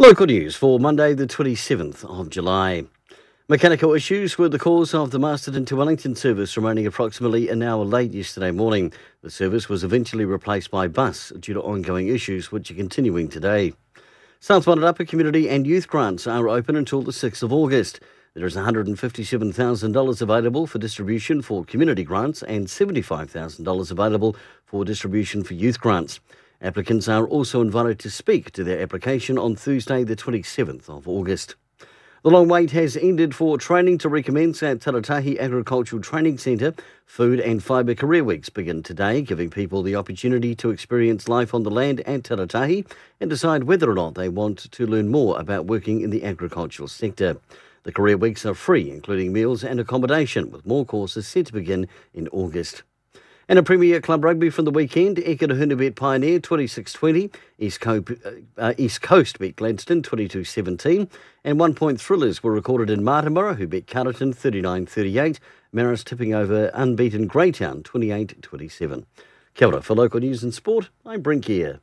Local news for Monday, the 27th of July. Mechanical issues were the cause of the Masterton to Wellington service remaining approximately an hour late yesterday morning. The service was eventually replaced by bus due to ongoing issues which are continuing today. South Wairarapa Community and Youth Grants are open until the 6th of August. There is $157,000 available for distribution for community grants and $75,000 available for distribution for youth grants. Applicants are also invited to speak to their application on Thursday, the 27th of August. The long wait has ended for training to recommence at Taratahi Agricultural Training Centre. Food and Fibre Career Weeks begin today, giving people the opportunity to experience life on the land at Taratahi and decide whether or not they want to learn more about working in the agricultural sector. The Career Weeks are free, including meals and accommodation, with more courses set to begin in August. And a Premier Club Rugby from the weekend, Ekirahuna beat Pioneer 26-20, East Coast beat Gladstone 22-17, and 1-point thrillers were recorded in Martimura, who beat Carterton 39-38, Maris tipping over unbeaten Greytown 28-27. Kia ora. For local news and sport, I'm Brent Gare.